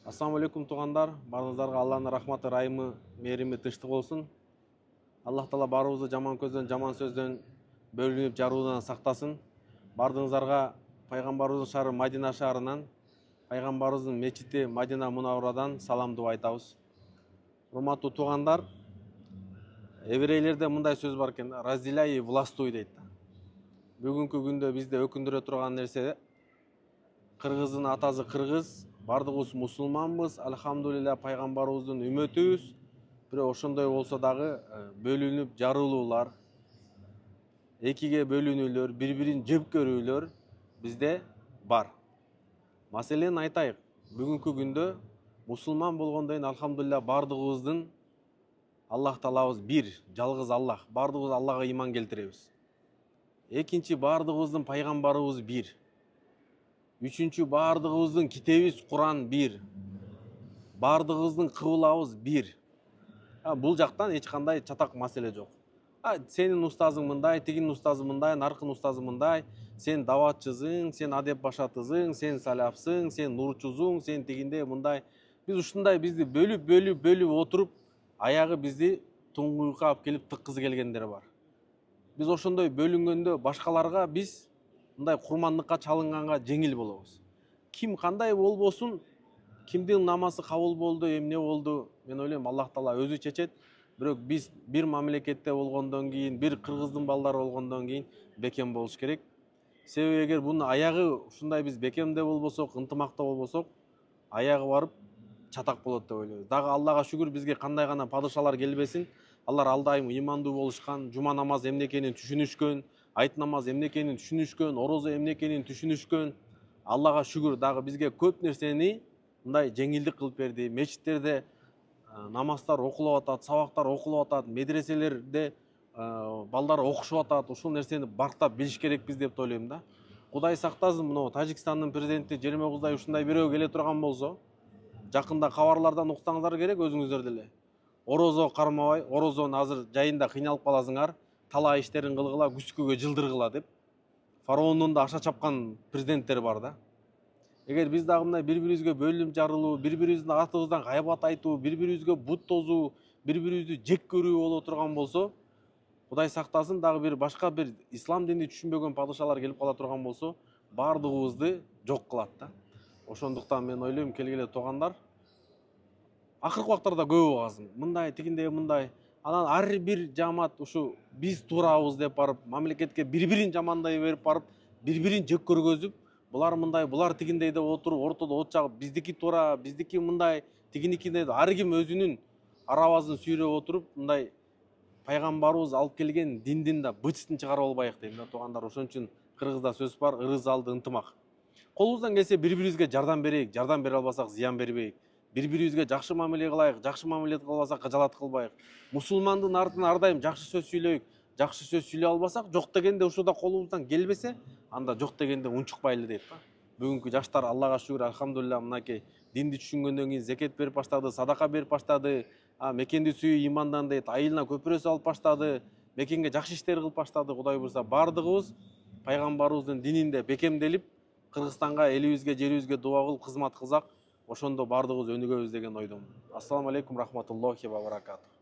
Ассаламу алейкум туғандар, барыңыздарга Алланың рахматы, райымы, мээрими тынчтык болсун. Аллах Таала барыбызды жаман көздөн, жаман сөздөн, бөлүнүп жаруудан сактасын. Бардыңыздарга пайгамбарыбыздын шаары Мадина шаарынан, пайгамбарыбыздын мечити Мадина Мунавварадан саламдуу айтабыз. Урматтуу туғандар, еврейлерде мындай сөз бар экен, разделяй и властвуй дейт. Бүгүнкү күндө бизде өкүндүрө турган нерсе, кыргыздын атасы кыргыз, бардыгыбыз мусулманбыз, алхамдулилля пайгамбарыбыздын үмөтүбүз. Бирок ошондой болсо дагы бөлүнүп жарылуулар, экиге бөлүнүүлөр, бири-бирин жеп көрүүлөр бизде бар. Маселени айтайык, бүгүнкү күндө мусулман болгондон кийин алхамдулилля бардыгыбыздын Аллах Таалабыз бир, жалгыз Аллах, бардыгыбыз Аллага ыйман келтиребиз. Экинчи, бардыгыбыздын пайгамбарыбыз бир. Үчүнчү, бардыгыбыздын китебиз Куран бир. Бардыгыбыздын кыблабыз бир. Бул жактан эч кандай чатак маселе жок. Сенин устазың мындай, тигинин устазы мындай, наркын устазы мындай, сен даватчысың, сен адеп башатысың, сен саляфсың, сен нурчусуң, сен тигинде мындай. Биз ушундай бизди бөлүп отуруп, аягы бизди туңгуюкка алып келип тыккызы келгендер бар. Биз ошондой бөлүнгөндө башкаларга биз мындай курмандыкка чалынганга жеңил болобуз. Ким кандай болбосун, кимдин намазы кабыл болду, эмне болду, мен ойлойм Аллах Таала өзү чечет. Бирок биз бир мамлекетте болгондон кийин, бир кыргыздын балдары болгондон кийин бекем болуш керек. Себеби эгер бунун аягы ушундай биз бекемде болбосок, ынтымакта болбосок, аягы барып чатак болот деп ойлойбуз. Дагы Аллага шүгүр, бизге кандай гана падышалар келбесин, алар ал дайым ыймандуу болушкан, жума намаз эмне экенин түшүнүшкөн, айт намаз эмне экенин түшүнүшкөн, орозо эмне экенин түшүнүшкөн. Аллага шүгүр, дагы бизге көп нерсени мындай жеңилдик кылып берди. Мечиттерде намаздар окулуп атат, сабактар окулуп атат, медреселерде балдар окушуп атат. Ушул нерсени барктап билиш керекпиз деп ойлойм да. Кудай сактасын, мына Тажикстандын президенти Жермекуздай ушундай бирөө келе турган болсо, жакында кабарлардан уксаңыздар керек өзүңүздөр деле. Орозо кармабай, орозону азыр жайында кыйналып каласыңар, талаа иштерин кылгыла, күскөгө жылдыргыла деп. Фараондун да аша чапкан президенттер бар да. Эгер биз дагы мындай бири-бирибизге бөлүнүп жарылуу, бири-бирибиздин атыбыздан гайбат айтуу, бири-бирибизге бут тозуу, бири-бирибизди жек көрүү боло турган болсо, Кудай сактасын, дагы бир башка бир ислам динин түшүнбөгөн падышалар келип кала турган болсо, бардыгыбызды жок кылат да. Ошондуктан мен ойлойм, келгиле туугандар, акыркы убактарда көп угасың, мындай тигиндей мындай, анан ар бир жамаат ушу биз туурабыз деп барып, мамлекетке бири-бирин жамандай берип барып, бири-бирин жек көргөзүп, булар мындай, булар тигиндей деп отуруп, ортодо от жагып, биздики туура, биздики мындай, тигиники деп, ар ким өзүнүн арабазын сүйрөп отуруп, мындай пайгамбарыбыз алып келген диндин да бытыстын чыгарып албайык дейм да туугандар. Ошон үчүн кыргызда сөз бар, ырыс алды ынтымак. Колубуздан келсе бири-бирибизге жардам берейик, жардам бере албасак зыян бербейик. Бири-бирибизге жакшы мамиле кылайык, жакшы мамиле кылбасак кыжалат кылбайык. Мусулмандын артынан ар дайым жакшы сөз сүйлөйүк. Жакшы сөз сүйлөй албасак, жок дегенде ушуда колубуздан келбесе, анда жок дегенде унчукпайлы дейт да. Бүгүнкү жаштар Аллага шүгүр, алхамдулилля, мынакей динди түшүнгөндөн кийин зекет берип баштады, садака берип баштады, мекенди сүйүү имандан дейт, айылына көпүрө салып баштады, мекенге жакшы иштер кылып баштады. Кудай буйрса бардыгыбыз пайгамбарыбыздын дининде бекемделип, Кыргызстанга, элибизге, жерибизге дуба кылып кызмат кылсак, ошондо бардыгыбыз өнүгөбүз деген ойдомун. Ассаламу алейкум рахматуллахи ва баракатух.